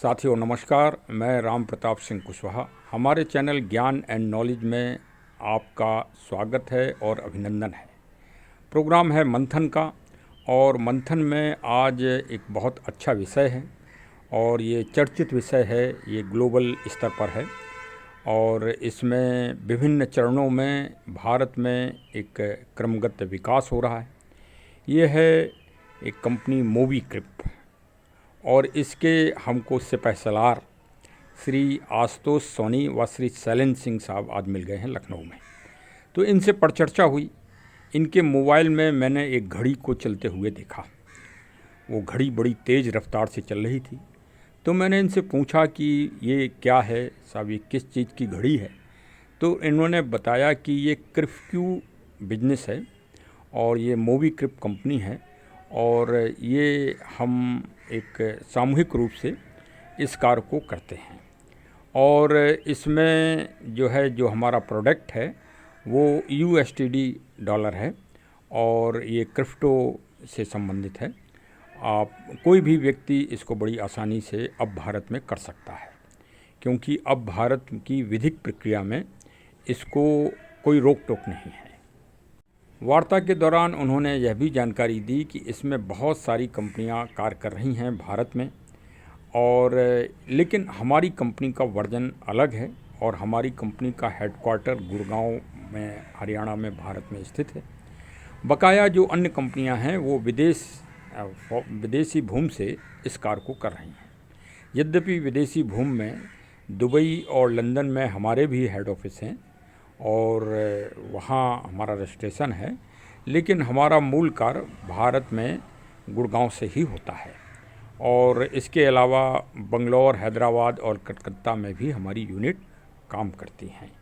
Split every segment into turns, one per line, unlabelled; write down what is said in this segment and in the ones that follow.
साथियों नमस्कार, मैं राम प्रताप सिंह कुशवाहा। हमारे चैनल ज्ञान एंड नॉलेज में आपका स्वागत है और अभिनंदन है। प्रोग्राम है मंथन का और मंथन में आज एक बहुत अच्छा विषय है और ये चर्चित विषय है, ये ग्लोबल स्तर पर है और इसमें विभिन्न चरणों में भारत में एक क्रमगत विकास हो रहा है। ये है एक कंपनी मोबीक्विक और इसके हमको सिपहसालार श्री आशुतोष सोनी व श्री शैलेन सिंह साहब आज मिल गए हैं लखनऊ में। तो इनसे परिचर्चा हुई। इनके मोबाइल में मैंने एक घड़ी को चलते हुए देखा। वो घड़ी बड़ी तेज़ रफ्तार से चल रही थी। तो मैंने इनसे पूछा कि ये क्या है साहब, ये किस चीज़ की घड़ी है। तो इन्होंने बताया कि ये क्रिप्टो बिजनेस है और ये मोबीक्विक कंपनी है और ये हम एक सामूहिक रूप से इस कार्य को करते हैं और इसमें जो हमारा प्रोडक्ट है वो USD डॉलर है और ये क्रिप्टो से संबंधित है। आप कोई भी व्यक्ति इसको बड़ी आसानी से अब भारत में कर सकता है, क्योंकि अब भारत की विधिक प्रक्रिया में इसको कोई रोक टोक नहीं है। वार्ता के दौरान उन्होंने यह भी जानकारी दी कि इसमें बहुत सारी कंपनियां कार्य कर रही हैं भारत में और लेकिन हमारी कंपनी का वर्जन अलग है और हमारी कंपनी का हेडक्वार्टर गुड़गांव में हरियाणा में भारत में स्थित है। बकाया जो अन्य कंपनियां हैं वो विदेशी भूमि से इस कार्य को कर रही हैं। यद्यपि विदेशी भूमि में दुबई और लंदन में हमारे भी हेड ऑफिस हैं और वहाँ हमारा रजिस्ट्रेशन है, लेकिन हमारा मूल कार्य भारत में गुड़गांव से ही होता है और इसके अलावा बंगलौर, हैदराबाद और कलकत्ता में भी हमारी यूनिट काम करती हैं।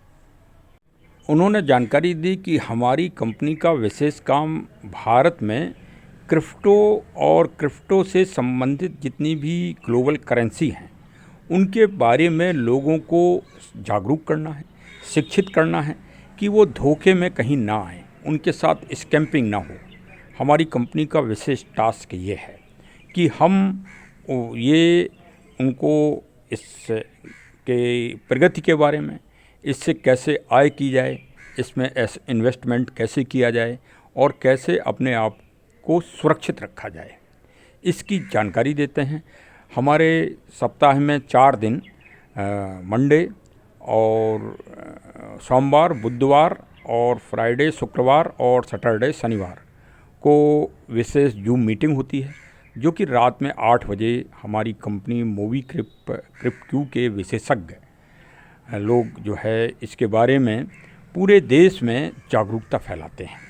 उन्होंने जानकारी दी कि हमारी कंपनी का विशेष काम भारत में क्रिप्टो और क्रिप्टो से संबंधित जितनी भी ग्लोबल करेंसी हैं उनके बारे में लोगों को जागरूक करना है, शिक्षित करना है कि वो धोखे में कहीं ना आए, उनके साथ स्कैम्पिंग ना हो। हमारी कंपनी का विशेष टास्क ये है कि हम ये उनको इसके प्रगति के बारे में, इससे कैसे आय की जाए, इसमें इन्वेस्टमेंट कैसे किया जाए और कैसे अपने आप को सुरक्षित रखा जाए, इसकी जानकारी देते हैं। हमारे सप्ताह में 4 दिन मंडे और सोमवार, बुधवार और फ्राइडे, शुक्रवार और सैटरडे, शनिवार को विशेष जूम मीटिंग होती है, जो कि रात में 8 बजे हमारी कंपनी मोबीक्विक के विशेषज्ञ लोग जो है इसके बारे में पूरे देश में जागरूकता फैलाते हैं।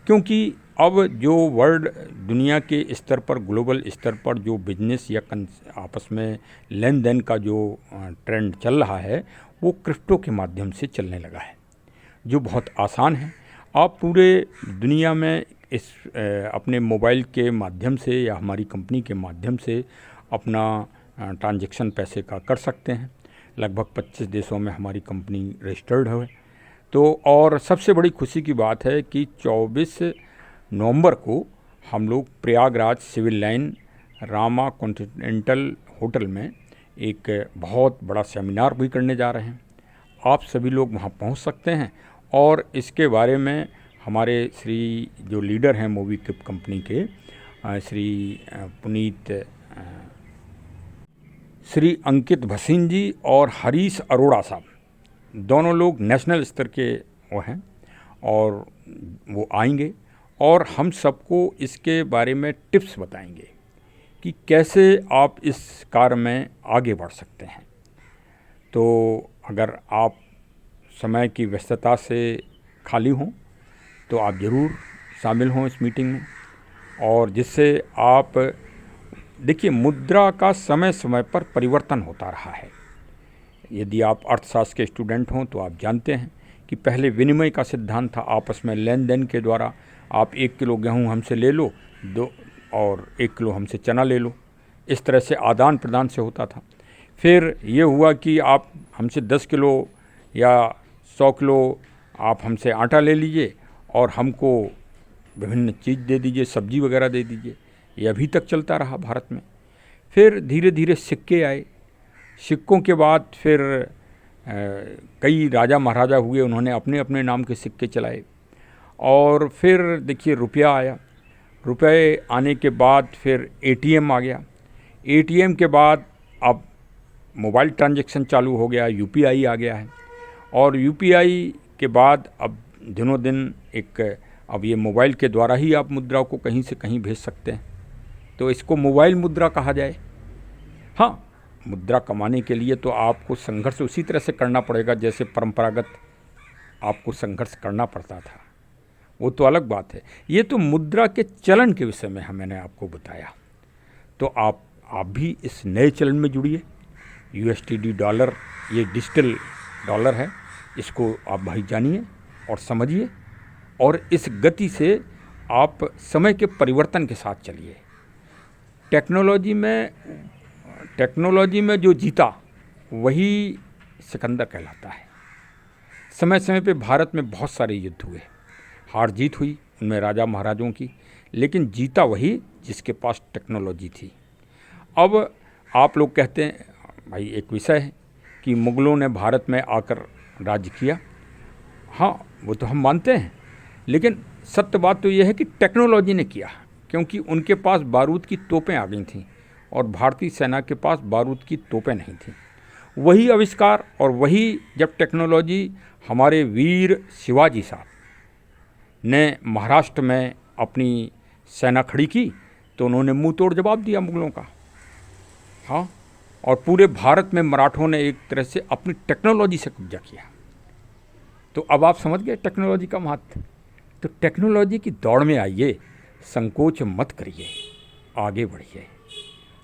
क्योंकि अब जो वर्ल्ड दुनिया के स्तर पर, ग्लोबल स्तर पर जो बिजनेस या आपस में लेन देन का जो ट्रेंड चल रहा है वो क्रिप्टो के माध्यम से चलने लगा है, जो बहुत आसान है। आप पूरे दुनिया में इस अपने मोबाइल के माध्यम से या हमारी कंपनी के माध्यम से अपना ट्रांजैक्शन पैसे का कर सकते हैं। लगभग 25 देशों में हमारी कंपनी रजिस्टर्ड है। तो और सबसे बड़ी खुशी की बात है कि 24 नवंबर को हम लोग Prayagraj civil line Rama continental hotel में एक बहुत बड़ा सेमिनार भी करने जा रहे हैं। आप सभी लोग वहाँ पहुँच सकते हैं और इसके बारे में हमारे श्री जो लीडर हैं मोबीक्विक कंपनी के श्री पुनीत, श्री अंकित भसीन जी और हरीश अरोड़ा साहब, दोनों लोग नेशनल स्तर के वो हैं और वो आएंगे और हम सबको इसके बारे में टिप्स बताएंगे कि कैसे आप इस कार्य में आगे बढ़ सकते हैं। तो अगर आप समय की व्यस्तता से खाली हों तो आप ज़रूर शामिल हों इस मीटिंग में, और जिससे आप देखिए मुद्रा का समय समय पर परिवर्तन होता रहा है। यदि आप अर्थशास्त्र के स्टूडेंट हों तो आप जानते हैं कि पहले विनिमय का सिद्धांत था, आपस में लेन देन के द्वारा आप 1 किलो गेहूँ हमसे ले लो और 1 किलो हमसे चना ले लो, इस तरह से आदान प्रदान से होता था। फिर ये हुआ कि आप हमसे 10 किलो या 100 किलो आप हमसे आटा ले लीजिए और हमको विभिन्न चीज़ दे दीजिए, सब्जी वगैरह दे दीजिए। ये अभी तक चलता रहा भारत में। फिर धीरे धीरे सिक्के आए सिक्कों के बाद फिर कई राजा महाराजा हुए, उन्होंने अपने अपने नाम के सिक्के चलाए। और फिर देखिए रुपया आया, रुपये आने के बाद फिर एटीएम आ गया, एटीएम के बाद अब मोबाइल ट्रांजैक्शन चालू हो गया, यूपीआई आ गया है। और यूपीआई के बाद अब दिनों दिन अब ये मोबाइल के द्वारा ही आप मुद्रा को कहीं से कहीं भेज सकते हैं, तो इसको मोबाइल मुद्रा कहा जाए। हाँ, मुद्रा कमाने के लिए तो आपको संघर्ष उसी तरह से करना पड़ेगा जैसे परंपरागत आपको संघर्ष करना पड़ता था, वो तो अलग बात है। ये तो मुद्रा के चलन के विषय में मैंने आपको बताया। तो आप भी इस नए चलन में जुड़िए। यूएसटीडी डॉलर, ये डिजिटल डॉलर है, इसको आप भाई जानिए और समझिए, और इस गति से आप समय के परिवर्तन के साथ चलिए। टेक्नोलॉजी में जो जीता वही सिकंदर कहलाता है। समय समय पे भारत में बहुत सारे युद्ध हुए, हार जीत हुई उनमें राजा महाराजों की, लेकिन जीता वही जिसके पास टेक्नोलॉजी थी। अब आप लोग कहते हैं भाई, एक विषय है कि मुग़लों ने भारत में आकर राज्य किया। हाँ, वो तो हम मानते हैं, लेकिन सत्य बात तो ये है कि टेक्नोलॉजी ने किया, क्योंकि उनके पास बारूद की तोपें आ गई थीं और भारतीय सेना के पास बारूद की तोपें नहीं थीं। वही आविष्कार और वही जब टेक्नोलॉजी हमारे वीर शिवाजी साहब ने महाराष्ट्र में अपनी सेना खड़ी की तो उन्होंने मुंह तोड़ जवाब दिया मुग़लों का। हाँ, और पूरे भारत में मराठों ने एक तरह से अपनी टेक्नोलॉजी से कब्जा किया। तो अब आप समझ गए टेक्नोलॉजी का महत्व। तो टेक्नोलॉजी की दौड़ में आइए, संकोच मत करिए, आगे बढ़िए।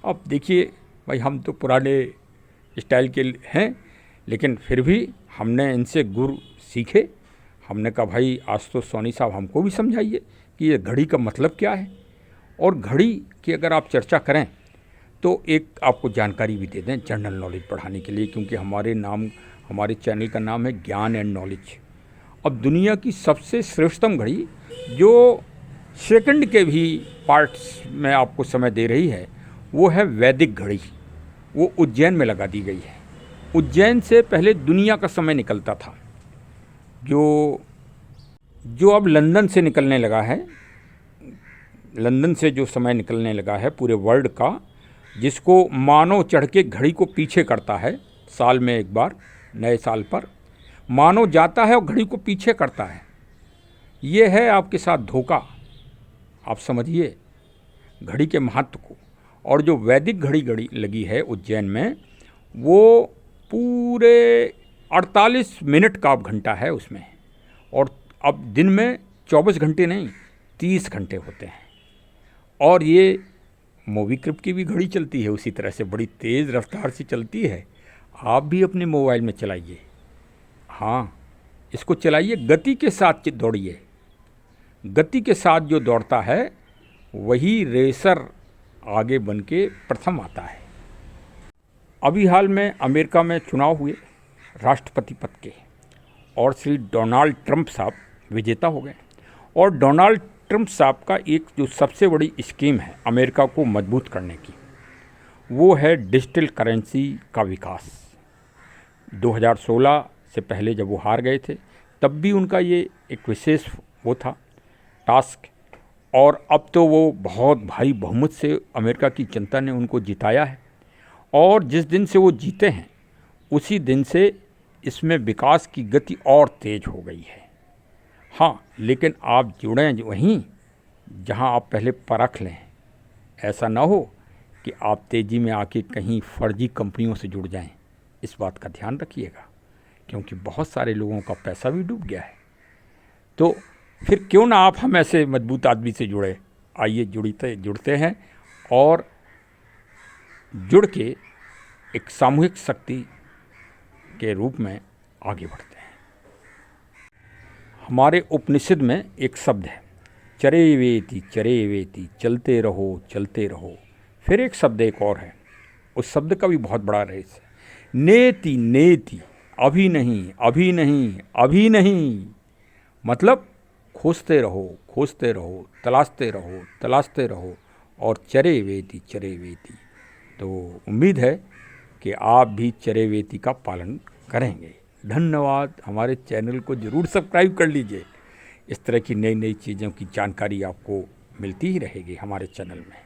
अब देखिए भाई, हम तो पुराने स्टाइल के हैं, लेकिन फिर भी हमने इनसे गुर सीखे। हमने कहा भाई आज तो सोनी साहब हमको भी समझाइए कि ये घड़ी का मतलब क्या है। और घड़ी की अगर आप चर्चा करें तो एक आपको जानकारी भी दे दें जनरल नॉलेज बढ़ाने के लिए, क्योंकि हमारे चैनल का नाम है ज्ञान एंड नॉलेज। अब दुनिया की सबसे श्रेष्ठतम घड़ी जो सेकंड के भी पार्ट्स में आपको समय दे रही है वो है वैदिक घड़ी। वो उज्जैन में लगा दी गई है। उज्जैन से पहले दुनिया का समय निकलता था, जो अब लंदन से निकलने लगा है। लंदन से जो समय निकलने लगा है पूरे वर्ल्ड का, जिसको मानव चढ़ के घड़ी को पीछे करता है साल में एक बार, नए साल पर मानव जाता है और घड़ी को पीछे करता है। ये है आपके साथ धोखा। आप समझिए घड़ी के महत्व को। और जो वैदिक घड़ी लगी है उज्जैन में, वो पूरे 48 मिनट का अब घंटा है उसमें। और अब दिन में 24 घंटे नहीं 30 घंटे होते हैं। और ये मोबीक्विक की भी घड़ी चलती है उसी तरह से, बड़ी तेज़ रफ्तार से चलती है। आप भी अपने मोबाइल में चलाइए। हाँ, इसको चलाइए, गति के साथ दौड़िए। गति के साथ जो दौड़ता है वही रेसर आगे बन के प्रथम आता है। अभी हाल में अमेरिका में चुनाव हुए राष्ट्रपति पद के, और श्री डोनाल्ड ट्रंप साहब विजेता हो गए। और डोनाल्ड ट्रंप साहब का एक जो सबसे बड़ी स्कीम है अमेरिका को मजबूत करने की, वो है डिजिटल करेंसी का विकास। 2016 से पहले जब वो हार गए थे तब भी उनका ये एक विशेष वो था टास्क, और अब तो वो बहुत भारी बहुमत से अमेरिका की जनता ने उनको जिताया है। और जिस दिन से वो जीते हैं उसी दिन से इसमें विकास की गति और तेज हो गई है। हाँ, लेकिन आप जुड़ें वहीं जहाँ आप पहले परख लें। ऐसा ना हो कि आप तेज़ी में आके कहीं फर्जी कंपनियों से जुड़ जाएं। इस बात का ध्यान रखिएगा, क्योंकि बहुत सारे लोगों का पैसा भी डूब गया है। तो फिर क्यों ना आप हम ऐसे मजबूत आदमी से जुड़े। आइए जुड़ते हैं और जुड़ के एक सामूहिक शक्ति के रूप में आगे बढ़ते हैं। हमारे उपनिषद में एक शब्द है चरे वेति, चलते रहो। फिर एक शब्द एक और है, उस शब्द का भी बहुत बड़ा रहस्य है। नेति, अभी नहीं, मतलब खोजते रहो, तलाशते रहो। और चरे वेति। तो उम्मीद है कि आप भी चरैवेति का पालन करेंगे। धन्यवाद। हमारे चैनल को ज़रूर सब्सक्राइब कर लीजिए। इस तरह की नई नई चीज़ों की जानकारी आपको मिलती ही रहेगी हमारे चैनल में।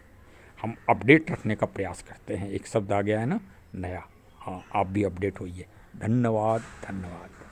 हम अपडेट रखने का प्रयास करते हैं। एक शब्द आ गया है ना, नया। हाँ, आप भी अपडेट होइए। धन्यवाद, धन्यवाद।